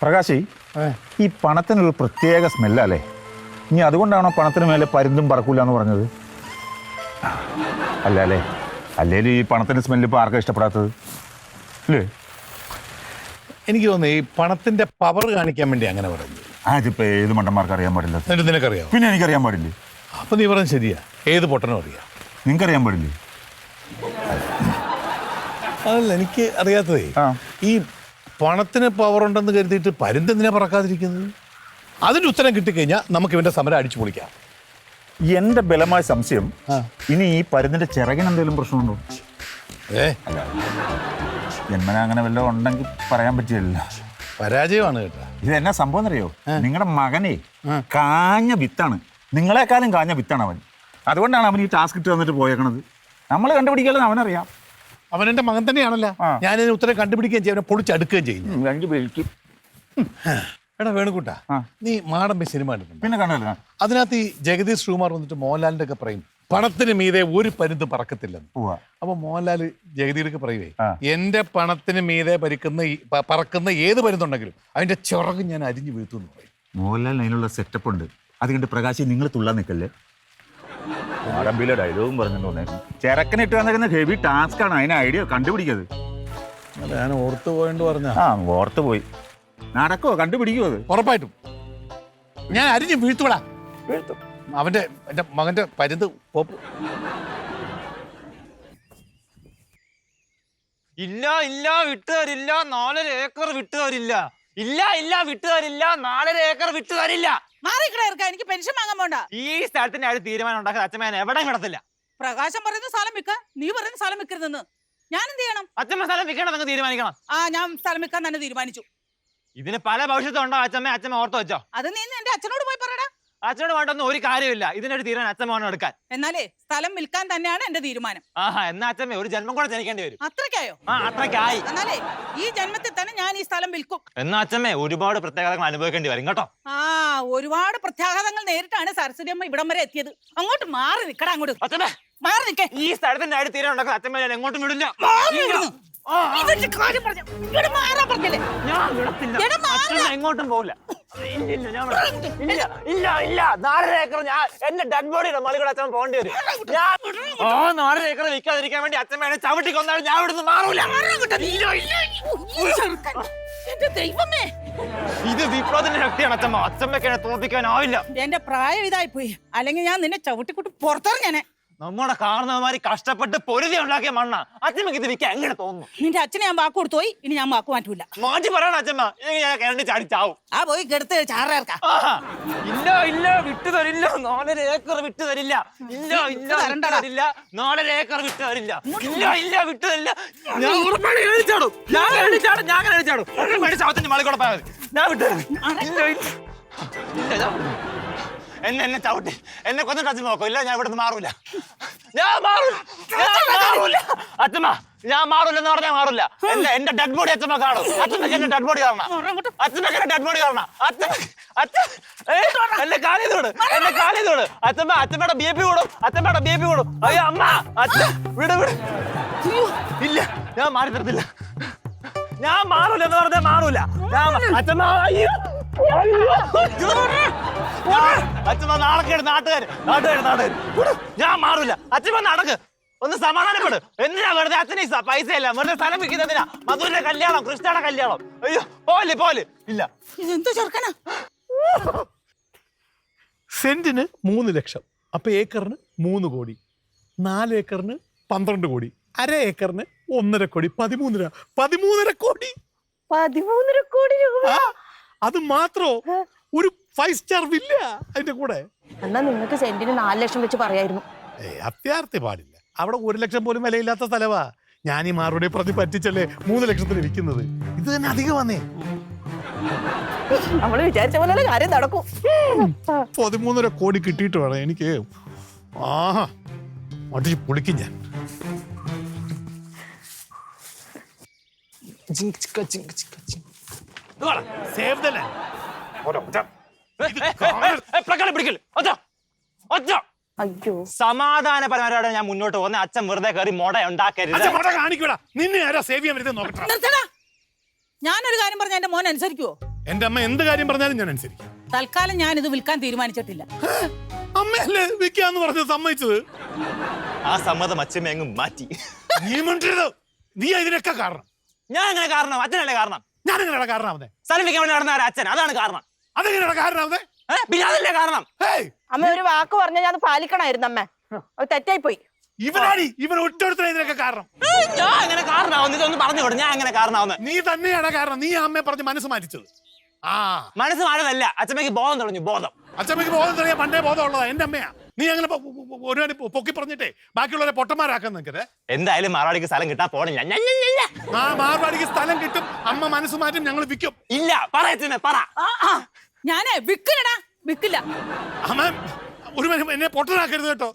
പ്രകാശി, ഈ പണത്തിനൊരു പ്രത്യേക സ്മെല്ലല്ലേ? ഇനി അതുകൊണ്ടാണോ പണത്തിന് മേലെ പരുന്തും പറക്കൂല എന്ന് പറഞ്ഞത്? അല്ല അല്ലേ? അല്ലേലും ഈ പണത്തിന്റെ സ്മെല്ല് ഇപ്പോൾ ആർക്കാ ഇഷ്ടപ്പെടാത്തത് അല്ലേ? എനിക്ക് തോന്നുന്നു ഈ പണത്തിന്റെ പവർ കാണിക്കാൻ വേണ്ടി അങ്ങനെ പറയുന്നത്. അതിപ്പോൾ ഏത് മണ്ടന്മാർക്ക് അറിയാൻ പാടില്ല. എന്നിട്ട് നിനക്കറിയാം? പിന്നെ എനിക്കറിയാൻ പാടില്ലേ? അപ്പൊ നീ പറഞ്ഞത് ശരിയാ, ഏത് പൊട്ടനും അറിയാം. നിങ്ങൾക്കറിയാൻ പാടില്ലേ? അതല്ല എനിക്ക് അറിയാത്തതേ, ഈ പണത്തിന് പവർ ഉണ്ടെന്ന് കരുതിയിട്ട് പരുന്തെന്തിനാ പറക്കാതിരിക്കുന്നത്? അതിന്റെ ഉത്തരം കിട്ടിക്കഴിഞ്ഞാൽ നമുക്ക് ഇവന്റെ സമരം അടിച്ചു പൊളിക്കാം. എന്റെ ബലമായ സംശയം, ഇനി ഈ പരുന്തിന്റെ ചിറകിന് എന്തെങ്കിലും പ്രശ്നമുണ്ടോ? ജന്മന അങ്ങനെ വല്ലതും ഉണ്ടെങ്കിൽ പറയാൻ പറ്റില്ല. പരാജയമാണ് കേട്ടോ. ഇത് എന്നാ സംഭവം എന്നറിയോ? നിങ്ങളുടെ മകനെ കാഞ്ഞ വിത്താണ്, നിങ്ങളെക്കാളും കാഞ്ഞ വിത്താണ് അവൻ. അതുകൊണ്ടാണ് അവൻ ഈ ടാസ്ക് ഇട്ട് വന്നിട്ട് പോയേക്കണത്. നമ്മൾ കണ്ടുപിടിക്കാമെന്ന് അവനറിയാം. അവൻ എൻ്റെ മകൻ തന്നെയാണല്ലോ. ഞാനിതിന് ഉത്തരം കണ്ടുപിടിക്കുകയും ചെയ്യും, അവനെ പൊളിച്ചടുക്കുകയും ചെയ്യും. എടാ വേണുകൂട്ടാ, നീ മാടമ്പി സിനിമ കണ്ടിട്ടുണ്ട്? പിന്നെ കണ്ടല്ലോ. അതിനകത്ത് ഈ ജഗദീഷ് ശ്രീകുമാർ വന്നിട്ട് മോഹൻലാലിന്റെ ഒക്കെ പറയും പണത്തിന് മീതെ ഒരു പരുന്ത് പറക്കത്തില്ലെന്ന്. അപ്പൊ മോഹൻലാൽ ജഗദീർക്ക് പറയുവേ, എന്റെ പണത്തിന് മീതെ പറക്കുന്ന ഏത് പരുന്തുണ്ടെങ്കിലും അതിന്റെ ചിറക് ഞാൻ അരിഞ്ഞു വീഴ്ത്തുന്നു പറയും. മോഹൻലാലിന് അതിനുള്ള സെറ്റപ്പ് ഉണ്ട്. അത് കണ്ട് പ്രകാശി നിങ്ങൾ തുള്ളാൻ നിൽക്കല്ലേ? മാടമ്പിയിലെ ഡയലോഗും പറഞ്ഞിട്ടുണ്ടായിരുന്നു. ചിറക്കനിട്ട് വന്നിരുന്ന ഹെവി ടാസ്ക് ആണ്. അതിന് ഐഡിയ കണ്ടുപിടിക്കത്. ഞാൻ ഓർത്തു പോയെന്ന് പറഞ്ഞ ഓർത്തു പോയി. നടക്കോ? കണ്ടുപിടിക്കുമോ? അത് ഉറപ്പായിട്ടും ഞാൻ അരിഞ്ഞു വീഴ്ത്തുവിടാ. എന്റെ മകന്റെ പരുന്ത് പോപ്പ്. ഇല്ല ഇല്ല വിട്ടുതരില്ല, 4 ഏക്കർ വിട്ടുതരില്ല. ഇല്ല ഇല്ല വിട്ടുതരില്ല, 4 ഏക്കർ വിട്ടുതരില്ല. എനിക്ക് പെൻഷൻ വാങ്ങാൻ പോണ്ട. ഈ സ്ഥലത്തിന്റെ ഒരു തീരുമാനം ഉണ്ടാക്കാൻ അച്ഛമ്മ എവിടെ കിടത്തില്ല. പ്രകാശം പറയുന്ന സ്ഥലം വിൽക്ക, നീ പറയുന്ന സ്ഥലം വിൽക്കരുതെന്ന്. ഞാൻ എന്ത് ചെയ്യണം? അച്ഛമ്മ സ്ഥലം വിൽക്കണം നിങ്ങൾ തീരുമാനിക്കണം. ഞാൻ സ്ഥലം വിൽക്കാൻ തന്നെ തീരുമാനിച്ചു. ഇതിന് പല ഭവിഷ്യത്തും ഉണ്ടോ അച്ഛമ്മ? അച്ഛമ്മ ഓർത്ത് വെച്ചോ. അത് നീ എന്റെ അച്ഛനോട് പോയി പറയടാ. അച്ഛനോട് വേണ്ടൊന്നും ഒരു കാര്യമില്ല. ഇതിനൊരു തീരുമാനം അച്ഛമ്മ വേണം എടുക്കാൻ. എന്നാലേ സ്ഥലം വിൽക്കാൻ തന്നെയാണ് എന്റെ തീരുമാനം. എന്നാ അച്ഛമ്മ ഒരു ജന്മം കൂടെ ജനിക്കേണ്ടി വരും. അത്രയ്ക്കായോ? അത്രയ്ക്കായി. എന്നാലേ ഈ ജന്മത്തിൽ തന്നെ ഞാൻ ഈ സ്ഥലം വിൽക്കും. എന്നാ അച്ഛമ്മ ഒരുപാട് പ്രത്യേകതകൾ അനുഭവിക്കേണ്ടി വരും കേട്ടോ. ഒരുപാട് പ്രത്യാഘാതങ്ങൾ നേരിട്ടാണ് സരസ്വതി അമ്മ ഇവിടം വരെ എത്തിയത്. അങ്ങോട്ട് മാറി നിക്കടാ. അങ്ങോട്ട് അച്ഛമ്മ മാറി നിൽക്കേ. ഈ സ്ഥലത്തിന്റെ ഒരു തീരുമാനം ഉണ്ടാക്കാൻ അച്ഛമ്മ ഞാൻ എങ്ങോട്ടും വിടില്ല. എങ്ങോട്ടും പോകില്ല. ഇല്ല 4 ഏക്കർ എന്റെ ഡെഡ് ബോഡിയുടെ മളികൂടെ അച്ഛൻ പോകേണ്ടി വരും. 4 ഏക്കർ വിൽക്കാതിരിക്കാൻ വേണ്ടി അച്ഛമ്മ ചവിട്ടി കൊന്നാലും ഞാൻ ഇവിടുന്ന് മാറൂല. ഇത് വിപ്ലവത്തിന്റെ ശക്തിയാണ് അച്ഛമ്മ. അച്ഛമ്മക്ക് തോൽപ്പിക്കാനാവില്ല. എന്റെ പ്രായം ഇതായി പോയി, അല്ലെങ്കിൽ ഞാൻ നിന്നെ ചവിട്ടിക്കൂട്ടി പുറത്തിറങ്ങാനെ. നമ്മുടെ കാരണവന്മാര് കഷ്ടപ്പെട്ട് പൊരുതി ഉണ്ടാക്കിയ മണ്ണ. അച്ഛമ്മക്ക് ഇത് വിൽക്കാൻ എങ്ങനെ തോന്നുന്നു? നിന്റെ അച്ഛനെ ഞാൻ വാക്ക് കൊടുത്തുപോയി, ഇനി ഞാൻ വാക്ക് മാറ്റൂല. മാറ്റി പറയണ അച്ഛമ്മ, ഞാൻ കിരണ്ടി ചാടിച്ചാവും. പോയി കെടുത്ത് ചാറേർക്ക. ഇല്ല വിട്ടു തരില്ല, 4 ഏക്കർ വിട്ടു തരില്ല. ഇല്ല 4 ഏക്കർ വിട്ടു തരില്ല. ഇല്ല വിട്ടു തരില്ല. ഞാൻ മളിക്കൂടെ പോയാൽ ഞാൻ വിട്ടു എന്നെ ചവിട്ടി എന്നെ കൊന്നിട്ട് അച്ഛൻ നോക്കോ? ഇല്ല ഞാൻ ഇവിടുന്ന് മാറൂല. ഞാൻ മാറൂല അച്ഛമ്മ. ഞാൻ മാറൂലെന്ന് പറഞ്ഞാൽ മാറൂല. എന്റെ ഡെഡ് ബോഡി അച്ഛമ്മ കാണും. അച്ഛമ്മക്ക് എന്റെ ഡെഡ് ബോഡി കാണണം. അച്ഛമ്മക്ക് എന്റെ ഡെഡ് ബോഡി കാണണം. എന്നെ കാലിയതോട് അച്ഛമ്മയുടെ ബി.പി കൂടും. അയ്യോ അമ്മ, അച്ഛ വിട്. ഇല്ല ഞാൻ മാറി തരത്തില്ല. ഞാൻ മാറൂലെന്ന് പറഞ്ഞാൽ മാറൂല. അച്ഛമ്മ അയ്യോ അച്ഛമ്മ നാളെ നാട്ടുകാര് ഞാൻ മാറൂല. അച്ഛമ്മ നടക്ക്, ഒന്ന് സമാധാനപ്പെട്. എന്തിനാ വെറുതെ അച്ഛനെ പൈസ ഇല്ല, വെറുതെ സ്ഥലം വിൽക്കുന്നതിനാ. മധുവിന്റെ കല്യാണം, കൃഷ്ണയുടെ കല്യാണം. അയ്യോ പോലെ ഇല്ല. ഇതെന്ത് ചെറുക്കനാ? സെന്റിന് 3 ലക്ഷം. അപ്പൊ ഏക്കറിന് 3 കോടി. 4 ഏക്കറിന് 12 കോടി. അര ഏക്കറിന് 1.5 കോടി. 13.5 കോടി. 13 കോടി രൂപ. അത് മാത്രോ? ഒരു 5 സ്റ്റാർ വില്ല അതിന്റെ കൂടെ. എന്നാ നിങ്ങൾക്ക് സെന്റിന് 4 ലക്ഷം വെച്ച് പറയായിരുന്നു. അത്യാർത്ഥി പാടില്ല. അവിടെ 1 ലക്ഷം പോലും വിലയില്ലാത്ത സ്ഥലവാ. ഞാൻ ഈ മാറുടെ പ്രതി പറ്റിച്ചല്ലേ 3 ലക്ഷത്തിന് വിൽക്കുന്നത്. ഇത് തന്നെ അധികം വന്നേ. നമ്മള് വിചാരിച്ച പോലെ കാര്യം നടക്കും. 13.5 കോടി കിട്ടിയിട്ട് വേണം എനിക്ക്. അടിച്ച് പൊളിക്കും ഞാൻ. സമാധാനപരമായിട്ട് ഞാൻ മുന്നോട്ട് പോകുന്ന. അച്ഛൻ വെറുതെ കയറി മോട ഉണ്ടാക്കരുത്. കാണിക്കൂടാ. നിന്നെ ആരാ സേവ് ചെയ്യാൻ വരുന്നത് നോക്കട്ടെ. ഞാനൊരു കാര്യം പറഞ്ഞ എന്റെ മോൻ അനുസരിക്കുവോ? എന്റെ അമ്മ എന്ത് കാര്യം പറഞ്ഞാലും ഞാൻ അനുസരിക്കാം. തൽക്കാലം ഞാൻ ഇത് വിൽക്കാൻ തീരുമാനിച്ചിട്ടില്ല. അമ്മയല്ലേ വിൽക്കാന്ന് പറഞ്ഞ് സമ്മതിച്ചത്? ആ സമ്മതം അച്ഛമ്മ അങ്ങ് മാറ്റി. നീ മിണ്ടരുത്. നീ ഇതിനൊക്കെ കാരണം. ഞാൻ എങ്ങനെ കാരണം? അച്ഛനല്ലേ കാരണം. ഞാൻ എങ്ങനെയാണ് കാരണമാവുന്നേ? സ്ഥലം വിൽക്കാൻ വേണ്ടി നടന്ന അച്ഛൻ, അതാണ് കാരണം. അതെങ്ങനെയാണ് കാരണമാവുന്നേ? പിന്നെ അതല്ലേ കാരണം. അമ്മ ഒരു വാക്ക് പറഞ്ഞാൽ ഞാൻ പാലിക്കണമായിരുന്നു അമ്മ. അത് തെറ്റായി പോയി. ഇവൻ ഒറ്റടുത്ത ഇതിനൊക്കെ കാരണം. ഞാൻ എങ്ങനെ കാരണമാവുന്നു? ഇതൊന്ന് പറഞ്ഞു കൊടു. ഞാൻ എങ്ങനെ കാരണമാവുന്നത്? നീ തന്നെയാണ് കാരണം. നീ അമ്മയെ പറഞ്ഞ് മനസ്സ് മാറ്റിച്ചത്. മനസ്സ് മാറ്റതല്ല, അച്ഛമ്മയ്ക്ക് ബോധം തുടങ്ങി. ബോധം അച്ഛമ്മയ്ക്ക് ബോധം തുടങ്ങിയ പണ്ടേ ബോധം ഉള്ളതാ. എന്റെ അമ്മയാ. നീ അങ്ങനെ ഒരുപാട് പൊക്കി പറഞ്ഞിട്ടേ ബാക്കിയുള്ളവരെ പൊട്ടന്മാരാക്കാൻ നിൽക്കരുത്. എന്തായാലും മാർവാടിക്ക് സ്ഥലം കിട്ടാൻ പോണില്ല. ആ മാർവാടിക്ക് സ്ഥലം കിട്ടും. അമ്മ മനസ്സ് മാറ്റും. ഞങ്ങൾ വിൽക്കും. ഇല്ല, പറയച്ചേ പറ. ഞാനേ വിക്കില്ലടാ, വിക്കില്ല. അമ്മ ഒരു എന്നെ പൊട്ടനാക്കരുത് കേട്ടോ.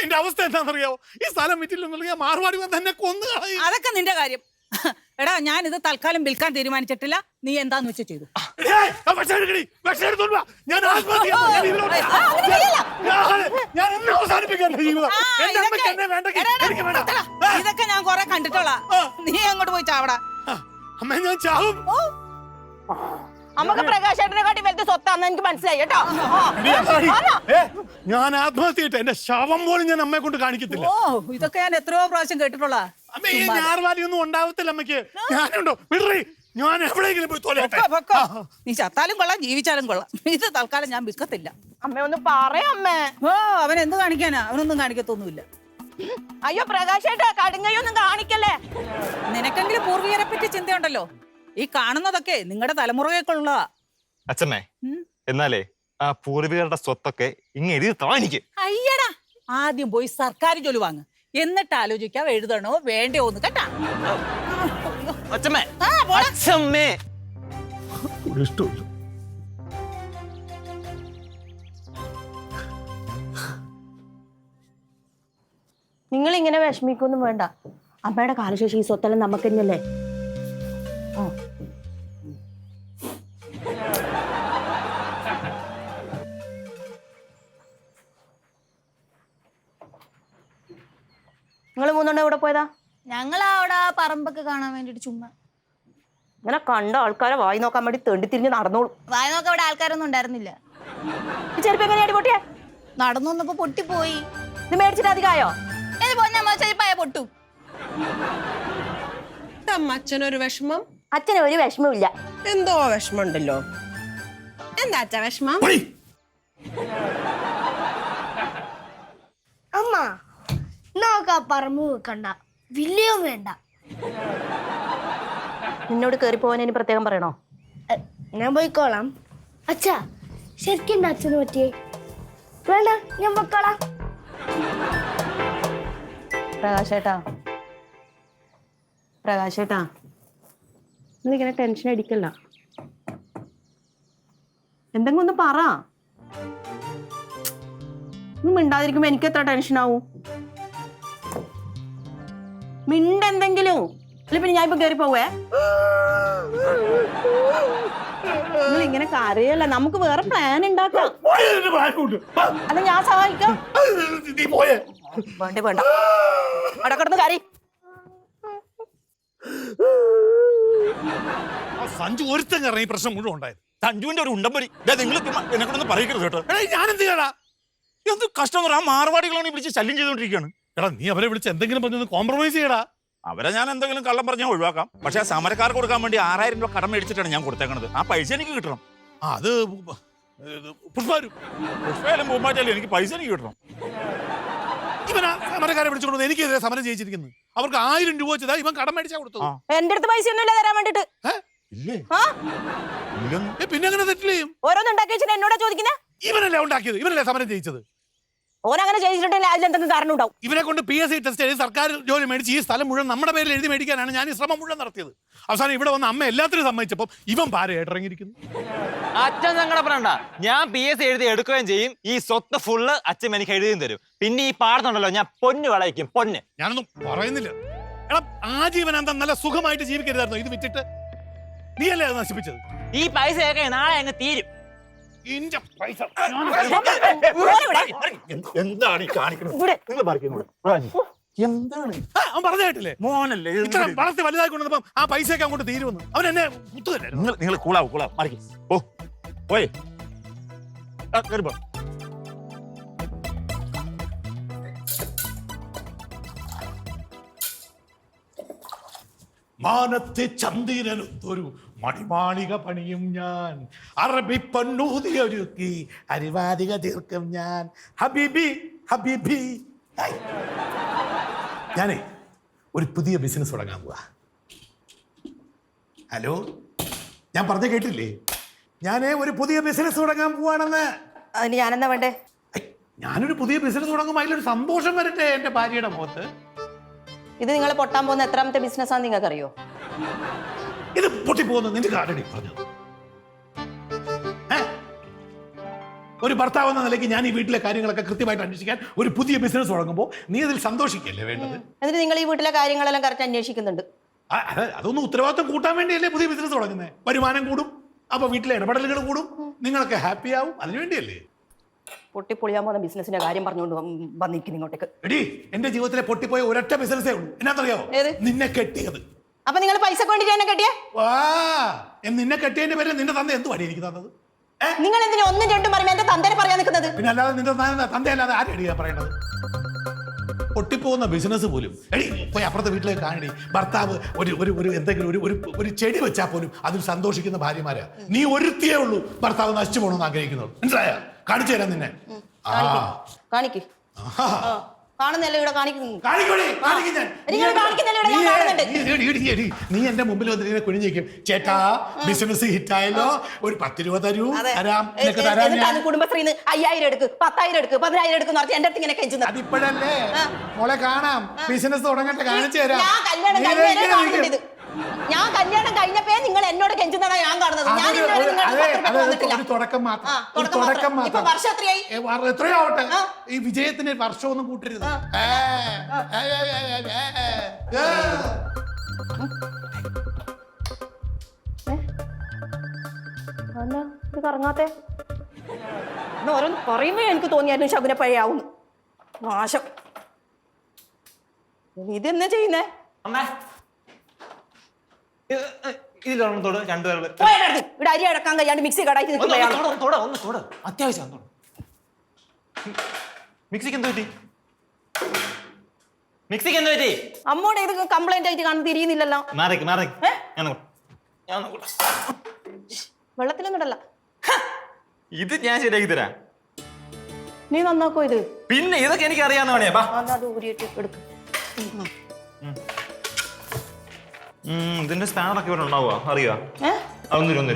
എന്റെ അവസ്ഥ എന്താണെന്നറിയാവോ? ഈ സ്ഥലം വിറ്റില്ലെന്നുണ്ടെങ്കിൽ മാർവാടി വന്ന് എന്നെ കൊന്നു കളയും. അതൊക്കെ നിന്റെ കാര്യം. എടാ, ഞാൻ ഇത് തൽക്കാലം വിൽക്കാൻ തീരുമാനിച്ചിട്ടില്ല. നീ എന്താന്ന് വെച്ചാ ചെയ്തു. ഇതൊക്കെ ഞാൻ കൊറേ കണ്ടിട്ടോളാം. നീ അങ്ങോട്ട് പോയി ചാവടാ. അമ്മ ഞാൻ ചാവും. നമുക്ക് പ്രകാശേട്ടനെ കാട്ടി വലുത് സ്വത്താന്ന് എനിക്ക് മനസ്സിലായി കേട്ടോ. ഞാൻ ആത്മഹത്യ ചെയ്തിട്ട് എന്റെ ശവം പോലും ഞാൻ അമ്മയെ കൊണ്ട് കാണിക്കത്തില്ല. ഓ, ഇതൊക്കെ ഞാൻ എത്രയോ പ്രാവശ്യം കേട്ടിട്ടുള്ള. അമ്മ ഈ ഞാർവാലി ഒന്നും ഉണ്ടാവത്തില്ല അമ്മയ്ക്ക്. ഞാനുണ്ടോ വിടറി. ഞാൻ എവിടെയെങ്കിലും പോയി തോലട്ടെ. നീ ചത്താലും കൊള്ളാം, ജീവിച്ചാലും കൊള്ളാം. ഇത് തൽക്കാലം ഞാൻ വിൽക്കത്തില്ല. അമ്മ ഒന്ന് പറയാ അമ്മേ. ഓ, അവൻ എന്ത് കാണിക്കാനാ? അവനൊന്നും കാണിക്കത്തൊന്നുമില്ല. അയ്യോ പ്രകാശേട്ടാ, കടുങ്കയൊന്നും കാണിക്കല്ലേ. നിനക്കെങ്കിലും പൂർവികരെ പറ്റി ചിന്തയുണ്ടല്ലോ. ഈ കാണുന്നതൊക്കെ നിങ്ങളുടെ തലമുറകൾക്കുള്ളതാ. അച്ഛമ്മേ, എന്നാലേ ആ പൂർവികരുടെ സ്വത്തൊക്കെ ഇങ്ങനെ എഴുതി താ എനിക്ക്. അയ്യടാ, ആദ്യം പോയി സർക്കാർ ജോലി വാങ്ങ്. എന്നിട്ട് ആലോചിക്കാം എഴുതണോ വേണ്ടയോന്ന് കേട്ടാ. അച്ഛമ്മേ, അച്ഛമ്മേ. ഇഷ്ടമില്ല. നിങ്ങൾ ഇങ്ങനെ വിഷമിക്കൊന്നും വേണ്ട. അമ്മയുടെ കാലശേഷം ഈ സ്വത്തെല്ലാം നമുക്ക് തന്നെയല്ലേ. നിങ്ങൾ മൂന്നെണ്ണം എവിടെ പോയതാ? ഞങ്ങൾ അവിടെ പറമ്പൊക്കെ കാണാൻ വേണ്ടിട്ട് ചുമ്മാ. ഇങ്ങനെ കണ്ട ആൾക്കാരെ വായി നോക്കാൻ വേണ്ടി തെണ്ടി തിരിഞ്ഞ് നടന്നോളൂ. വായ നോക്കാൻ അവിടെ ആൾക്കാരൊന്നും ഉണ്ടായിരുന്നില്ല. ചെരുപ്പ് എങ്ങനെയാടി പൊട്ടിയേ? നടന്നു വന്നപ്പോ പൊട്ടിപ്പോയി. ഇത് മേടിച്ചിട്ട് അധികമായോ? ഇത് പൊന്നമ്മ ചെരുപ്പായ പൊട്ടും. അച്ഛനൊരു വിഷമം. അച്ഛന് ഒരു വിഷമമില്ല. എന്തോ വിഷമം ഉണ്ടല്ലോ. എന്താ അച്ഛ വിഷമം? അമ്മ നോക്കാ പറമ്പ് വെക്കണ്ട, വില്ലയോ വേണ്ട. നിന്നോട് കയറി പോകാൻ ഇനി പ്രത്യേകം പറയണോ? ഞാൻ പോയിക്കോളാം. അച്ഛാ, ശരിക്കും അച്ഛന് പറ്റിയേ? വേണ്ട, ഞാൻ പൊക്കോളാം. പ്രകാശേട്ടാ, പ്രകാശേട്ടാ, നിങ്ങളിങ്ങനെ ടെൻഷൻ അടിക്കല്ല. എന്തെങ്കിലും ഒന്ന് പറ. മിണ്ടാതിരിക്കുമ്പോ എനിക്ക് എത്ര ടെൻഷൻ ആവും? മിണ്ടെന്തെങ്കിലും. അല്ല പിന്നെ ഞാൻ ഇപ്പൊ കയറി പോവേ. നിങ്ങൾ ഇങ്ങനെ കരയല്ല, നമുക്ക് വേറെ പ്ലാൻ ഉണ്ടാക്കാം. അല്ല ഞാൻ സഹായിക്കാം. വേണ്ട വേണ്ട, അവിടെ കിടന്ന് കരി. സഞ്ജു ഒരുത്തം കാരണം ഈ പ്രശ്നം മുഴുവൻ ഉണ്ടായത്. സഞ്ജുവിന്റെ ഒരു ഉണ്ടമ്പരി നിങ്ങൾ എന്നെ കൊണ്ടൊന്ന് പറയരുത് കേട്ടോ. ഞാൻ എന്ത് ചെയ്യടാ? എന്ത് കഷ്ടം എന്ന് പറയാം. ആ മാർവാടികളാണ് വിളിച്ച് ശല്യം ചെയ്തോണ്ടിരിക്കുകയാണ്. എടാ, നീ അവരെ വിളിച്ച് എന്തെങ്കിലും പറഞ്ഞൊന്ന് കോംപ്രമൈസ് ചെയ്യടാ. അവരെ ഞാൻ എന്തെങ്കിലും കള്ളം പറഞ്ഞാൽ ഒഴിവാക്കാം. പക്ഷെ ആ സമരക്കാർക്ക് കൊടുക്കാൻ വേണ്ടി 6000 രൂപ കടം മേടിച്ചിട്ടാണ് ഞാൻ കൊടുത്തേക്കണത്. ആ പൈസ എനിക്ക് കിട്ടണം. അത് പുഷ്പാരും പുഷ്പയാലും പൂമ്പാറ്റാലും എനിക്ക് പൈസ എനിക്ക് കിട്ടണം. ഇവനാ സമരക്കാരെ വിളിച്ചുകൊണ്ട് എനിക്കെതിരെ സമരം ചെയ്യിച്ചിരിക്കുന്നു. അവർക്ക് 1000 രൂപ വെച്ചതാ ഇവൻ കടം മേടിച്ചാ കൊടുത്തത്. എന്റെ അടുത്ത് പൈസ ഒന്നുമില്ല തരാൻ വേണ്ടിട്ട്. ഇല്ലേ? പിന്നെ എങ്ങനെ സെറ്റിൽ ചെയ്യും? ഓരോന്നുണ്ടാക്കി വെച്ചിട്ട് എന്നോടാ ചോദിക്കുന്നേ? ഇവനല്ലേ ഉണ്ടാക്കിയത്? ഇവനല്ലേ സമരം ചെയ്യിച്ചത്? ഓരങ്ങനെ ചെയ്തിട്ടുണ്ടെങ്കിൽ അതിലെന്തെങ്കിലും കാരണം ഉണ്ടാവും. ഇവനെ കൊണ്ട് PSC ടെസ്റ്റ് ചെയ്ത് സർക്കാർ ജോലി മേടിച്ച് ഈ സ്ഥലം മുഴുവൻ നമ്മുടെ പേരിൽ എഴുതി മേടിക്കാനാണ് ഞാൻ ഈ ശ്രമം മുഴുവൻ നടത്തിയത്. അവസാനം ഇവിടെ വന്ന് അമ്മ എല്ലാത്തിനും സമ്മതിച്ചപ്പോൾ ഇവൻ പാരയായിട്ട് ഇറങ്ങിയിരിക്കുന്നു. അച്ഛൻ സങ്കടപ്പെടണ്ട. ഞാൻ PSC എഴുതി എടുക്കുകയും ചെയ്യും. ഈ സ്വത്ത് ഫുള്ള് അച്ഛൻ എനിക്ക് എഴുതിയും തരും. പിന്നെ ഈ പാടുന്നുണ്ടല്ലോ, ഞാൻ പൊന്ന് വിളയിക്കും. പൊന്ന്. ഞാനൊന്നും പറയുന്നില്ല. എടാ, ആജീവനാന്തം നല്ല സുഖമായിട്ട് ജീവിക്കരുതായിരുന്നു ഇത് വിറ്റിട്ട്. നീയല്ലേ അത് നശിപ്പിച്ചത്? ഈ പൈസ ഒക്കെ നാളെ അങ്ങ് തീരും. എന്താണ് ഈ കാണിക്കുന്നത്? നിങ്ങൾ എന്താണ് അവൻ പറഞ്ഞു കേട്ടില്ലേ? മോനല്ലേ ഇത്ര വളർത്തി വലുതായി കൊണ്ടുവന്നപ്പം ആ പൈസയൊക്കെ അങ്ങോട്ട് തീരുമെന്ന് അവൻ എന്നെ കുത്തുകയല്ലായിരുന്നു. നിങ്ങൾ കൂളാവും മറിക്ക് ഓ ഓയ് കയറിപ്പോ. മാനത്തെ ചന്ദിരനൊത്തൊരു മണിമാളിക പണിയും ഞാൻ, അറബി പെണ്ണൂതിയൊരുക്കി അരിവാതിക തീർക്കും ഞാൻ, ഹബീബി ഹബീബി. ഹായ്. ഞാനേ ഒരു പുതിയ ബിസിനസ് തുടങ്ങാൻ പോവാ. ഹലോ, ഞാൻ പറഞ്ഞ കേട്ടില്ലേ? ഞാനേ ഒരു പുതിയ ബിസിനസ് തുടങ്ങാൻ പോവാണെന്ന്. അതിന് ഞാനെന്താ വേണ്ടേ? ഐ, ഞാനൊരു പുതിയ ബിസിനസ് തുടങ്ങുമ്പോൾ അതിലൊരു സന്തോഷം വരട്ടെ എൻ്റെ ഭാര്യയുടെ മുഖത്ത്. ഇത് നിങ്ങൾ പൊട്ടാൻ പോകുന്ന എത്രാമത്തെ ബിസിനസ്സാന്ന് നിങ്ങൾക്ക് അറിയോ? ഇത് പൊട്ടിപ്പോകുന്നു നിന്റെ കാലടി പറഞ്ഞത്. ഒരു ഭർത്താവ് എന്ന നിലയ്ക്ക് ഞാൻ ഈ വീട്ടിലെ കാര്യങ്ങളൊക്കെ കൃത്യമായിട്ട് അന്വേഷിക്കാൻ ഒരു പുതിയ ബിസിനസ് തുടങ്ങുമ്പോൾ നീ അതിൽ സന്തോഷിക്കല്ലേ വേണ്ടത്? എന്നിട്ട് നിങ്ങൾ ഈ വീട്ടിലെ കാര്യങ്ങളെല്ലാം കറക്റ്റ് അന്വേഷിക്കുന്നുണ്ട്. അതൊന്നും ഉത്തരവാദിത്വം കൂട്ടാൻ വേണ്ടിയല്ലേ പുതിയ ബിസിനസ് തുടങ്ങുന്നത്? വരുമാനം കൂടും, അപ്പൊ വീട്ടിലെ ഇടപെടലുകൾ കൂടും, നിങ്ങളൊക്കെ ഹാപ്പി ആവും, അതിനു വേണ്ടിയല്ലേ? പൊട്ടിപ്പൊളിയാൻ പോകുന്ന ബിസിനസിന്റെ കാര്യം പറഞ്ഞുകൊണ്ട് വന്നിരിക്കുന്നു ഇങ്ങോട്ടേക്ക്. എടി, എന്റെ ജീവിതത്തിലെ പൊട്ടിപ്പോയ ഒരൊറ്റ ബിസിനസ്സേ ഉള്ളൂ. എന്നാന്നറിയാവോ? ഏത്? നിന്നെ കെട്ടിയത്. അപ്പൊ നിങ്ങൾ പൈസ വേണ്ടിട്ട് എന്നെ കെട്ടിയേ? നിന്നെ കെട്ടിയതിന്റെ പേരിൽ നിന്റെ തന്ത എന്ത് പണി എനിക്ക് തന്നത്? നിങ്ങൾ എന്തിനാ ഒന്നും രണ്ടും പറയുമ്പോ എന്റെ തന്തേനെ പറയാൻ നിൽക്കുന്നത്? പിന്നെ അല്ലാതെ നിന്റെ തന്തയല്ലാതെ ആരടിയാ പറയേണ്ടത്? പൊട്ടിപ്പോകുന്ന ബിസിനസ് പോലും എടി പോയി അപ്പുറത്തെ വീട്ടിലേക്ക് കാണി. ഭർത്താവ് ഒരു എന്തെങ്കിലും ഒരു ചെടി വെച്ചാൽ പോലും അതിൽ സന്തോഷിക്കുന്ന ഭാര്യമാരാ. നീ ഒരുത്തിയേ ഉള്ളൂ ഭർത്താവ് നശിച്ചു പോകണമെന്ന് ആഗ്രഹിക്കുന്നത്. മനസ്സിലായ? കാണിച്ചു തരാം നിന്നെ. കാണിക്ക്. കാണുന്നല്ലേ ഇവിടെ കാണിക്കുന്നു. നീ എന്റെ മുമ്പിൽ വന്നിട്ട് കുഴിഞ്ഞിരിക്കും. ചേട്ടാ ബിസിനസ് ഹിറ്റായല്ലോ, ഒരു 10 രൂപ തരൂ, കുടുംബശ്രീന്ന് 5000 എടുക്ക്, 10000 എടുക്ക്, 10000 എടുക്ക് എന്റെ അടുത്ത് ഇങ്ങനെ കെഞ്ചുന്നത്. അതിപ്പോഴല്ലേ മോളെ കാണാം. ബിസിനസ് തുടങ്ങട്ടെ, കാണിച്ചു തരാം. ഞാൻ കല്യാണം കഴിഞ്ഞപ്പോ നിങ്ങൾ എന്നോട് കെഞ്ചുന്നതാണ് ഞാൻ കാണുന്നത്. ഒരു തുടക്കം മാത്രം. ഇപ്പൊ വർഷം എത്രയായി? എത്രയാവട്ടെ, ഈ വിജയത്തിന് വർഷമൊന്നും കൂട്ടരുത്. കറങ്ങാത്തെ ഓരോന്ന് പറയുമ്പോ എനിക്ക് തോന്നിയായിരുന്നു ശകുനപ്പഴയാവുന്നു. നാശം. ഇതെന്നാ ചെയ്യുന്നേ? ഇതിലൊന്നോട് രണ്ടുപേരുടെ ഇവിടെ അരി അടക്കാൻ കഴിയാണ്ട് മിക്സി കടായിട്ട് അത്യാവശ്യം മിക്സിക്ക് എന്ത് പറ്റി? മിക്സിക്ക് എന്ത് പറ്റി? അമ്മോടെ ഇത് കംപ്ലൈന്റ് ആയിട്ട് കാണാൻ തിരിയുന്നില്ലല്ലോ. വെള്ളത്തിലൊന്നും ഇടല്ല. ഇത് ഞാൻ ശരിയാക്കി തരാം. നീ നന്നാക്കോ ഇത്? പിന്നെ ഇതൊക്കെ എനിക്ക് അറിയാവുന്നവണേ. അത് ഊരിയിട്ട് എടുക്കും. ഇതിന്റെ സ്പാനറൊക്കെ ഇവിടെ ഉണ്ടാവുക അറിയാ? ഒന്നിരും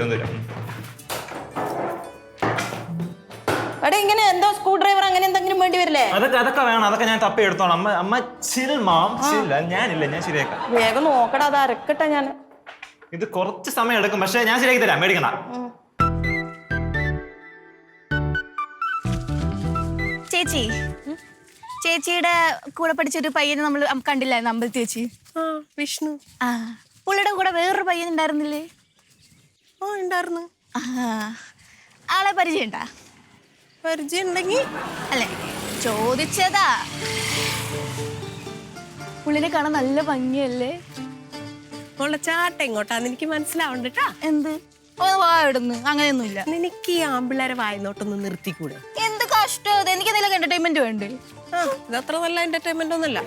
എടാ ഇങ്ങനെ എന്തോ സ്ക്രൂ ഡ്രൈവർ അങ്ങനെ എന്തെങ്കിലും വേണ്ടി വരില്ലേ? അതൊക്കെ വേണം. അതൊക്കെ ഞാൻ തപ്പി എടുത്തോളാം. അമ്മ ചിൽ മാം ചിൽ. ഞാനില്ല, ഞാൻ ശരിയാക്കാം. വേഗം നോക്കടാ, അത് അരക്കട്ടെ. ഞാൻ ഇത് കുറച്ച് സമയം എടുക്കും, പക്ഷെ ഞാൻ ശരിയാക്കി തരാം, മേടിക്കണ്ട. ചേച്ചി, ചേച്ചിയുടെ കൂടെ പഠിച്ചൊരു പയ്യനെ നമ്മൾ കണ്ടില്ലായിരുന്നു അമ്പലത്തിൽ വെച്ച്. വിഷ്ണു. ആ, പുള്ളിയുടെ കൂടെ വേറൊരു പയ്യൻ ഉണ്ടായിരുന്നില്ലേ? ഉണ്ടായിരുന്നു. ആളെ പരിചയണ്ടാ? പരിചയം ഉണ്ടെങ്കിൽ അല്ലേ ചോദിച്ചതാ. പുള്ളിനെ കാണാൻ നല്ല ഭംഗിയല്ലേ? ഉള്ള ചാട്ട ഇങ്ങോട്ടാന്ന് എനിക്ക് മനസ്സിലാവണ്ട കേട്ടാ. എന്ത് വായിടുന്നു? അങ്ങനെയൊന്നുമില്ല. നിനക്ക് ഈ ആമ്പിള്ളേരെ വായനോട്ടൊന്ന് നിർത്തിക്കൂടെ? എന്ത് കഷ്ടം. എനിക്ക് എന്തെങ്കിലും എന്റർടൈൻമെന്റ് വേണ്ടേ? ഇതത്ര നല്ല എന്റർടൈൻമെന്റ് ഒന്നുമല്ല.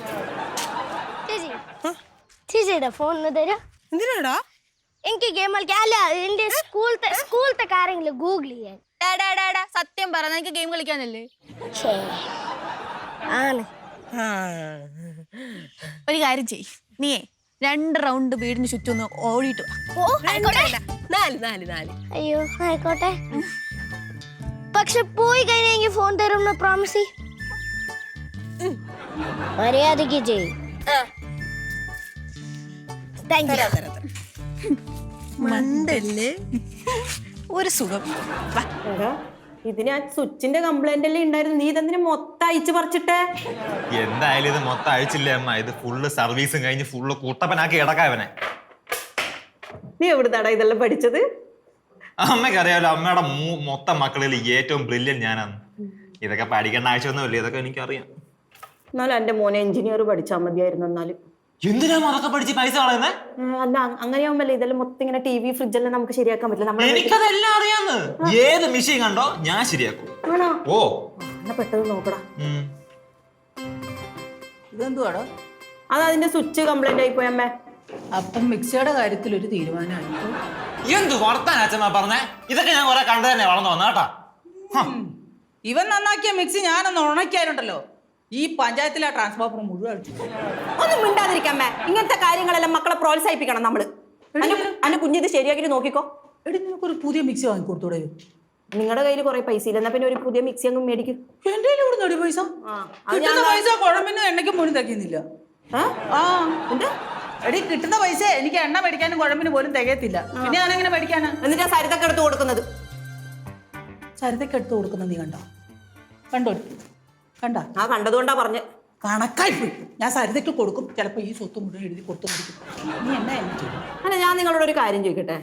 ചേച്ചിയുടെ ഫോൺ തരാം. എന്തിനാടാ? എനിക്ക് ഗെയിം കളിക്കാൻ. അല്ല, എന്റെ സ്കൂളത്തെ കാര്യങ്ങൾ ഗൂഗിൾ ചെയ്യാൻ. സത്യം പറ, എനിക്ക് ഗെയിം കളിക്കാനല്ലേ? ആണ്. ഒരു കാര്യം ചെയ്, നീയേ 2 റൗണ്ട് വീടിന് ചുറ്റും ഒന്ന് ഓടിയിട്ട് വാ. 4. അയ്യോ ആയിക്കോട്ടെ. പക്ഷെ പോയി കഴിഞ്ഞെങ്കിൽ ഫോൺ തരും പ്രോമിസ്. മര്യാദക്ക് ചെയ്യും. മണ്ടല്ലേ ഒരു സുഖം. ഇതിന് ആ സ്വിച്ചിന്റെ കംപ്ലൈന്റ് അല്ലേ ഉണ്ടായിരുന്നു. നീ ഇതെന്തിനു മൊത്തം അയച്ചു പറിച്ചിട്ടേ? എന്തായാലും ഇത് മൊത്തം അഴിച്ചില്ലേ അമ്മ. ഇത് ഫുള്ള് സർവീസും കഴിഞ്ഞ് ഫുള്ള് കൂട്ടപ്പനാക്കി ഇടക്കാവനെ. നീ എവിടുന്നാടാ ഇതെല്ലാം പഠിച്ചത്? അമ്മയ്ക്ക് അറിയാലോ, അമ്മയുടെ മൊത്തം മക്കളിൽ ഏറ്റവും ബ്രില്യൻ ഞാനാണ്. ഇതൊക്കെ പഠിക്കേണ്ട ആവശ്യമൊന്നുമില്ല, ഇതൊക്കെ എനിക്കറിയാം. എന്നാലും എന്റെ മോനെ എഞ്ചിനീയർ പഠിച്ചാൽ മതിയായിരുന്നു. എന്നാലും എന്തിനാ അതൊക്കെ പഠിച്ച് പൈസ കളയുന്നേ? അല്ല അങ്ങനെയാവുമ്പല്ലേ ഇതെല്ലാം മൊത്തം ഇങ്ങനെ TV ഫ്രിഡ്ജെല്ലാം നമുക്ക് ശരിയാക്കാൻ പറ്റില്ല. നമ്മൾ എനിക്കതെല്ലാം അറിയാന്ന്. ഏത് മെഷീൻ കണ്ടോ ഞാൻ ശരിയാക്കും. ആണോ? ഓ എന്നാ പെട്ടെന്ന് നോക്കടാ. ഇതെന്തുവാടോ? അത് അതിന്റെ സ്വിച്ച് കംപ്ലൈന്റ് ആയി പോയി അമ്മേ. അപ്പം മിക്സിയുടെ കാര്യത്തിൽ ഒരു തീരുമാനമായി. എന്ത് വർത്താൻ അച്ഛമ്മ പറഞ്ഞേ? ഇതൊക്കെ ഞാൻ കുറെ കണ്ടു തന്നെ വളർന്നു വന്ന കേട്ടാ. ഇവൻ നന്നാക്കിയ മിക്സി ഞാനൊന്ന് ഉണക്കിയാലുണ്ടല്ലോ ഈ പഞ്ചായത്തിലെ ട്രാൻസ്ഫോമർ മുഴുവൻ. ഒന്നും മിണ്ടാതിരിക്കാമ്മേ. ഇങ്ങനത്തെ കാര്യങ്ങളെല്ലാം മക്കളെ പ്രോത്സാഹിപ്പിക്കണം നമ്മള്. അന്റെ കുഞ്ഞിത് ശരിയാക്കിട്ട് നോക്കിക്കോ. എടി നിനക്കൊരു പുതിയ മിക്സി വാങ്ങിക്കൊടുത്തൂടെ? നിങ്ങളുടെ കയ്യിൽ കുറെ പൈസ ഇല്ല, എന്നാ പിന്നെ ഒരു പുതിയ മിക്സി അങ്ങ് മേടിക്കും. എന്റെ ഇവിടെ നടി പൈസ കിട്ടുന്ന പൈസ കുഴമ്പിനും എണ്ണയ്ക്കും പോലും തികയുന്നില്ല. എടി കിട്ടുന്ന പൈസ എനിക്ക് എണ്ണ മേടിക്കാനും കുഴമ്പിന് പോലും തികയത്തില്ല. പിന്നെ ഞാനെങ്ങനെ മേടിക്കാനാ? എന്നിട്ട് സരിതൊക്കെ എടുത്ത് കൊടുക്കുന്നത്. സരിതയ്ക്ക് എടുത്ത് കൊടുക്കുന്നത് നീ കണ്ടോ? കണ്ടോ? കണ്ട? ആ കണ്ടതുകൊണ്ടാ പറഞ്ഞ്. കണക്കായി പോയി. ഞാൻ സരിതയ്ക്ക് കൊടുക്കും, ചിലപ്പോ ഈ സ്വത്ത് മുഴുവൻ എഴുതി കൊടുത്തു കൊടുക്കും. നീ എന്നാ എന്നെ ചെയ്യും? അല്ല, ഞാൻ നിങ്ങളോട് ഒരു കാര്യം ചോദിക്കട്ടെ.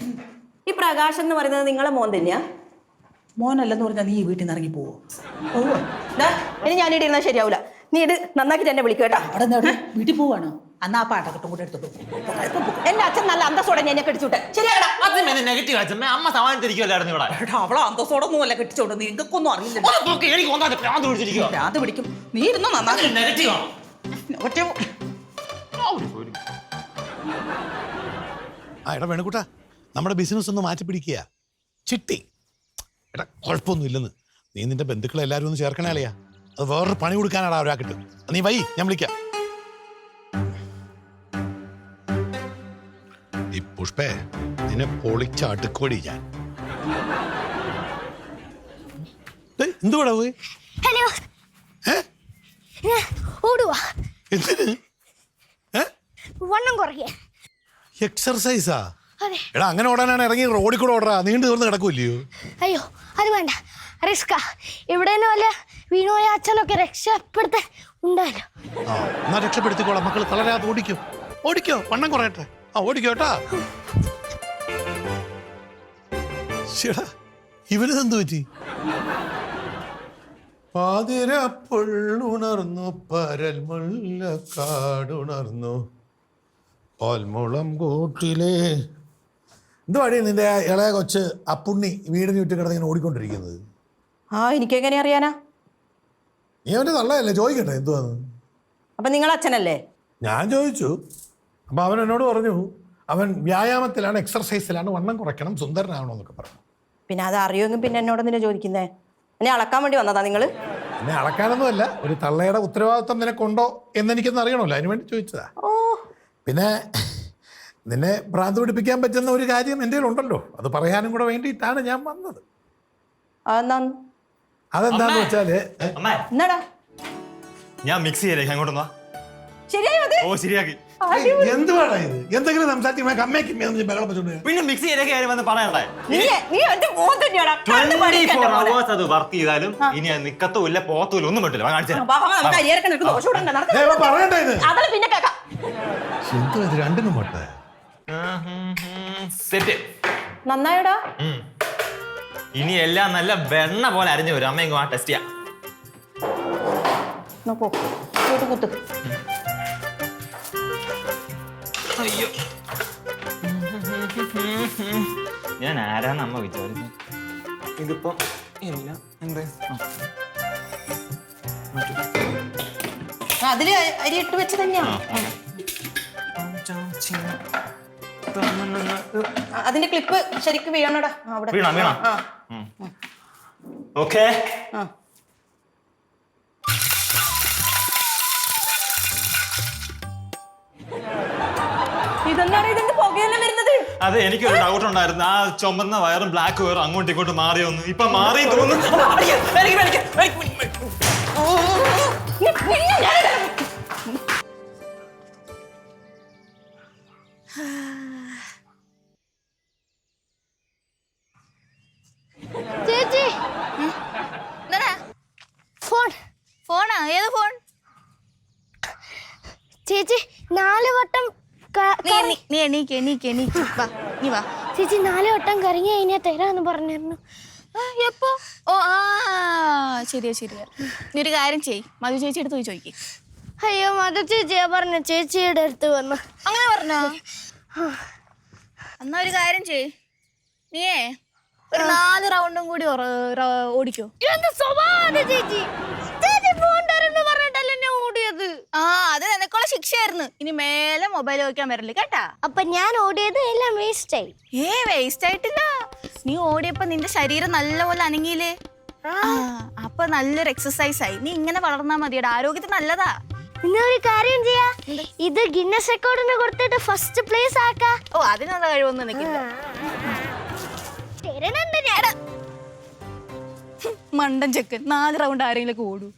ഈ പ്രകാശൻ എന്ന് പറയുന്നത് നിങ്ങളെ മോൻ തന്നെയാ? മോനല്ലെന്ന് പറഞ്ഞാൽ നീ ഈ വീട്ടിൽ നിന്ന് ഇറങ്ങി പോവോ? ഇനി ഞാൻ ഇവിടെ ഇരുന്നാൽ ശരിയാവൂല. നീ ഇത് നന്നാക്കിട്ട് എന്നെ വിളിക്കുക കേട്ടാ. അവിടെ നിന്ന് വീട്ടിൽ പോവാണോ? അന്ന് ആ പാട്ടക്കെട്ടും കൂടെ എടുത്തോളൂ. എന്റെ അച്ഛൻ നല്ല അന്തസ്സോടെ എന്നെ കെട്ടിച്ചുട്ടെ. ശരിയാടാ. നെഗറ്റീവ് അച്ഛമ്മ. അമ്മ സമാനത്തിരിക്കുമല്ലായിരുന്നു ഇവിടെ. അവളെ അന്തസ്സോടൊന്നും അല്ല കെട്ടിച്ചോണ്ട്. നിങ്ങൾക്കൊന്നും അറിയില്ല. അത് പിടിക്കും. നീ ഇരുന്നോ നന്നാക്കി. നെഗറ്റീവ് എടാ വേണുകുട്ടാ, നമ്മുടെ ബിസിനസ് ഒന്ന് മാറ്റി പിടിക്കുക. ചിട്ടി എടാ കുഴപ്പമൊന്നും ഇല്ലെന്ന്. നീ നിന്റെ ബന്ധുക്കളെ എല്ലാവരും ഒന്ന് ചേർക്കണേ അളിയാ. അത് വേറൊരു പണി കൊടുക്കാനാടാ ഒരാക്കിട്ട്. നീ വൈ, ഞാൻ വിളിക്കാം. ഈ പുഷ്പേ, നിന്നെ പൊളിച്ച അടുക്കോടി ഞാൻ. എന്തുവാടാ പോയി? ഹലോ, ഓടുവാ. എന്തിന്? വണ്ണം കുറയ്ക്കാൻ. എക്സർസൈസാ? അതെ. എടാ അങ്ങനെ ഓടാനാണ് ഇറങ്ങി റോഡിൽ കൂടെ ഓടാ. നീണ്ടു തീർന്ന് കിടക്കൂല്ലയോ? അയ്യോ അത് വേണ്ട, റിസ്കാ. ഇവിടെ വല്ല വീണുപോയ അച്ഛനൊക്കെ രക്ഷപ്പെടുത്താൻ ഉണ്ടായല്ലോ. ആ എന്നാ രക്ഷപ്പെടുത്തിക്കോളാം. മക്കൾ തളരാതെ ഓടിക്കോ. ഓടിക്കോ, വണ്ണം കുറയട്ടെ. ആ ഓടിക്കോ കേട്ടാ. ശരിടാ, ഇവനെന്തു പറ്റി? പാതിരപ്പുള്ളുണർന്നു പരൽ മുല്ല കാടുണർന്നു പാൽമുളം കൂട്ടിലെ. എന്തുവാടി നിന്റെ ഇളയ കൊച്ച് അപ്പുണ്ണി വീടിന് ചുറ്റി കിടന്നിങ്ങനെ ഓടിക്കൊണ്ടിരിക്കുന്നത്? ആ എനിക്കെങ്ങനെ അറിയാനാ? നീ അവൻ്റെ തള്ളയല്ലേ? ചോദിക്കട്ടെ എന്തുവാന്ന്. അപ്പൊ നിങ്ങൾ അച്ഛനല്ലേ? ഞാൻ ചോദിച്ചു. അപ്പം അവൻ എന്നോട് പറഞ്ഞു അവൻ വ്യായാമത്തിലാണ്, എക്സർസൈസിലാണ്, വണ്ണം കുറയ്ക്കണം, സുന്ദരനാകണമെന്നൊക്കെ പറഞ്ഞു. പിന്നെ അത് അറിയുമെങ്കിൽ പിന്നെ എന്നോട് എന്തിനാ ചോദിക്കുന്നേ? എന്നെ അളക്കാൻ വേണ്ടി വന്നതാ നിങ്ങൾ? എന്നെ അളക്കാനൊന്നുമല്ല, ഒരു തള്ളയുടെ ഉത്തരവാദിത്വം നിനക്കുണ്ടോ എന്നെനിക്കൊന്ന് അറിയണമല്ലോ, അതിന് വേണ്ടി ചോദിച്ചതാ. ഓ പിന്നെ നിന്നെ ഭ്രാന്ത് പിടിപ്പിക്കാൻ പറ്റുന്ന ഒരു കാര്യം എൻ്റെ ഉണ്ടല്ലോ, അത് പറയാനും കൂടെ വേണ്ടിയിട്ടാണ് ഞാൻ വന്നത്. അതെന്താന്ന് വെച്ചാല് എന്നാടാ ഞാൻ മിക്സ് ചെയ്തേ. അങ്ങോട്ടൊന്നാ. ശരിയായി. ഓ ശരിയാക്കി. എന്തുവാടാ ഇത്? എന്തെങ്കിലും സംസാരിക്കുമ്പോ അമ്മയ്ക്ക് ബഹളം വെച്ചോണ്ട് പിന്നെ മിക്സ് ചെയ്തേ കാര്യം വന്ന് പറയണ്ടേ? അത് വർക്ക് ചെയ്താലും ഇനി അത് നിക്കത്തുമില്ല, പോത്തുമില്ല, ഒന്നും പറ്റില്ല. കാണിച്ചു പറയണ്ട ഇത്. എന്തുവാ ഇത് രണ്ടിനും പോട്ടെ. സെറ്റ് നന്നായടാ. ഇനി എല്ലാം നല്ല വെണ്ണ പോലെ അരിഞ്ഞു വരും. അമ്മ ആ ടെസ്റ്റ് ചെയ്യാം. കുത്ത്. അയ്യോ, ഞാൻ ആരാന്ന് അമ്മ വിചാരിച്ചു. ഇതിപ്പം ഇല്ല. എന്താ അതില് അരി ഇട്ട് വെച്ച് തന്നെയാ. അതിന്റെ ക്ലിപ്പ് ശരിക്കും വീണടാ. വീണ വീണ. ഓക്കേ. ഇതെന്താണ് ഇതിന്റെ പുകയെല്ലാം വരുന്നത്? അതെ, എനിക്കൊരു ഡൗട്ട് ഉണ്ടായിരുന്നു. ആ ചുമന്ന വയറും ബ്ലാക്ക് വയറും അങ്ങോട്ടും ഇങ്ങോട്ടും മാറിയൊന്ന്. ഇപ്പൊ മാറി തോന്നുന്നു. ചേച്ചി ഫോൺ. ഫോണാ? ഏത് ഫോൺ? ചേച്ചി 4 വട്ടം നീ എണീക്ക്. വാ, നീ വാ. ചേച്ചി 4 വട്ടം കറങ്ങി കഴിഞ്ഞാൽ തരാന്ന് പറഞ്ഞിരുന്നു. എപ്പോ? ഓ ആ ശരിയാ. നീ ഒരു കാര്യം ചെയ്യ്, മധു ചേച്ചി എടുത്ത് പോയി ചോദിക്കേ. അയ്യോ മധു ചേച്ചിയാ പറഞ്ഞ ചേച്ചിയുടെ അടുത്ത് വന്ന്. അങ്ങനെ പറഞ്ഞോ? എന്നാ ഒരു കാര്യം ചെയ്, നീയേ ഒരു 4 റൗണ്ടും കൂടി ഓടിക്കോ. എന്താ സ്വഭാവം ചേച്ചി? ചേച്ചി പോണ്ടെന്ന് പറഞ്ഞിട്ടല്ലേ ഞാൻ ഓടിയത്. ആ, അത് നിനക്കുള്ള ശിക്ഷയായിരുന്നു. ഇനി മേലെ മൊബൈൽ വയ്ക്കാൻ വരല്ലേ കേട്ടാ. അപ്പൊ ഞാൻ ഓടിയത് എല്ലാം വേസ്റ്റ് ആയി. വേസ്റ്റ് ആയിട്ടില്ല. നീ ഓടിയപ്പോ നിന്റെ ശരീരം നല്ലപോലെ അനങ്ങിയില്ലേ? അപ്പൊ നല്ലൊരു എക്സസൈസ് ആയി. നീ ഇങ്ങനെ വളർന്നാ മതിയുടെ, ആരോഗ്യത്തിന് നല്ലതാ. ഒരു കാര്യം ചെയ്യാ, ഇത് ഗിന്നസ് റെക്കോർഡിന് കൊടുത്തിട്ട് ഫസ്റ്റ് പ്ലേസ് ആക്കാ. ഓ, അതിനുള്ള കഴിവൊന്നും നിനക്കില്ല. മണ്ടൻ ചെക്കൻ 4 റൗണ്ട് ആരെങ്കിലും ഓടൂ.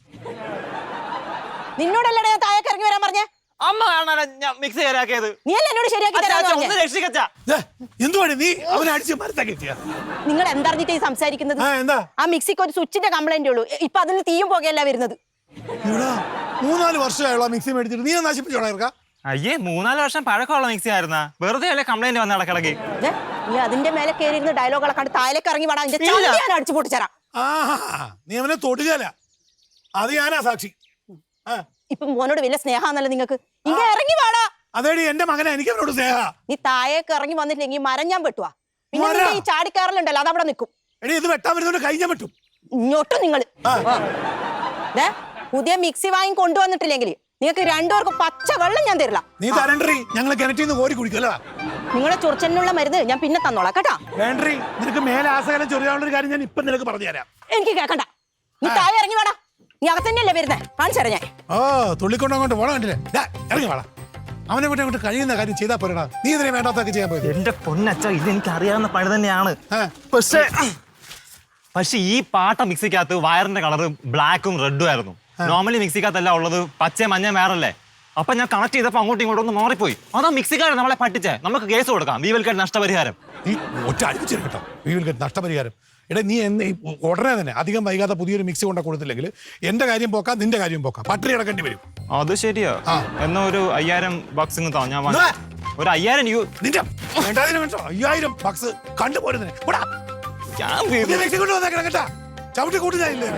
നിന്നോടല്ലേ ഞാൻ താഴേക്ക് ഇറങ്ങി വരാൻ പറഞ്ഞേ? അമ്മ കാണാനാ ഞാൻ മിക്സ് ശരിയാക്കിയത്. നീ അല്ലേ എന്നോട് ശരിയാക്കി തരാന്ന് പറഞ്ഞേ? ഒന്ന് രക്ഷിക്കച്ചാ. എന്തുവാണ് നീ അവനെ അടിച്ച് മരത്താക്കി? നിങ്ങൾ എന്തറിഞ്ഞിട്ട് ഈ സംസാരിക്കുന്നത്? എന്താ ആ മിക്സിക്ക് ഒരു സ്വിച്ചിന്റെ കംപ്ലൈന്റ് ഉള്ളൂ. ഇപ്പൊ അതിന് തീയും പുകയല്ല വരുന്നത്. 3-4 വർഷമായുള്ള മിക്സി മേടിച്ചിട്ട് നീ നശിപ്പിച്ചോളാം ഇറക്കാം. അയ്യേ, 3-4 വർഷം പഴക്കമുള്ള മിക്സി ആയിരുന്നാ? വെറുതെ അല്ലേ കംപ്ലൈന്റ് വന്ന ഇടക്കിടക്ക്? നീ അതിന്റെ മേലെ കയറിയിരുന്ന് ഡയലോഗുകളെ കണ്ട് താഴേക്ക് ഇറങ്ങി വേണം അതിന്റെ ചന്തി ഞാൻ അടിച്ചു പൊട്ടിച്ചരാം. നീ അവനെ തൊടുകയല്ല, അത് ഞാനാ സാക്ഷി. ഇപ്പൊ മോനോട് വലിയ സ്നേഹാന്നല്ലോ നിങ്ങക്ക്. ഇങ്ങ ഇറങ്ങി വാടാ. അതേടി എന്റെ മകനെ, എനിക്ക് അവനോട് സ്നേഹ. നീ താഴേക്ക് ഇറങ്ങി വന്നിട്ടില്ലെങ്കിൽ മരം ഞാൻ വെട്ടുവാ. പിന്നെ മരം? നിന്റെ ഈ ചാടിക്കാറലുണ്ടല്ലോ അതവിടെ നിൽക്കും. എടി ഇത് വെട്ടാൻ വരുന്നോണ്ട് കഴിഞ്ഞാൽ പറ്റും. ഇങ്ങോട്ടും നിങ്ങള് പുതിയ മിക്സി വാങ്ങി കൊണ്ടുവന്നിട്ടില്ലെങ്കിൽ നിങ്ങൾക്ക് 2 പേർക്കും പച്ച വെള്ളം ഞാൻ തരില്ല. നീ തരണ്ടറി, ഞങ്ങൾ കിണറ്റിൽ നിന്ന് കോരി കുടിക്കല്ല. നിങ്ങളെ ചൊറിച്ചലിനുള്ള മരുന്ന് ഞാൻ പിന്നെ തന്നോളാം കേട്ടാ. വേണ്ടറി, നിനക്ക് മേലെ ആസകലം ചൊറിയാനുള്ള ഒരു കാര്യം ഞാൻ ഇപ്പൊ നിനക്ക് പറഞ്ഞു തരാം. എനിക്ക് കേക്കണ്ട. നീ താഴെ ഇറങ്ങി വാടാ. നീ അകത്തന്നെയല്ലേ വരുന്നേ? കാണിച്ചേരാ ഞാൻ. തുള്ളിക്കൊണ്ട് അങ്ങോട്ട് പോണ കണ്ടില്ലേ? ഇറങ്ങി വാടാ. അവനെ വിട്ട് അങ്ങോട്ട് കഴിയുന്ന കാര്യം ചെയ്താൽ പോരടാ. നീ ഇതിനെ വേണ്ടാത്തൊക്കെ ചെയ്യാൻ പോയത്. എന്റെ പൊന്നച്ച, ഇത് എനിക്ക് അറിയാവുന്ന പണി തന്നെയാണ്. പക്ഷെ ഈ പാട്ട മിക്സിക്കകത്ത് വയറിന്റെ കളർ ബ്ലാക്കും റെഡും ആയിരുന്നു. നോർമലി മിക്സിക്കകത്തല്ല ഉള്ളത് പച്ച മഞ്ഞ വേറല്ലേ. അപ്പൊ ഞാൻ കണക്ട് ചെയ്തപ്പോ അങ്ങോട്ടും ഇങ്ങോട്ടും ഒന്ന് മാറിപ്പോയി. അതാ മിക്സിക്കാരൻ നമ്മളെ പറ്റിച്ചേ. നമുക്ക് കേസ് കൊടുക്കാം, വി വിൽ ഗെറ്റ് നഷ്ടപരിഹാരം. നീ ഒറ്റ അടിച്ചു കേട്ടോ, വി വിൽ ഗെറ്റ് നഷ്ടപരിഹാരം. എടാ നീ ഉടനെ തന്നെ അധികം വൈകാതെ പുതിയൊരു മിക്സി കൊണ്ട കൊടുത്തില്ലെങ്കിൽ എന്റെ കാര്യം പോക്കാം, നിന്റെ കാര്യം പോക്കാം, പട്ടിണി കിടക്കേണ്ടി വരും. അത് ശരിയാ. എന്നാ ഒരു 5000 ബക്സ് താ. ഞാൻ ഒരു 5000 നിന്റെ 5000 ബക്സ് കണ്ടുപോരുന്നേ. മിക്സി കൊണ്ട് വന്നേക്കണം കേട്ടാ, ചവിട്ടി കൂട്ടി ഞാനില്ലേ.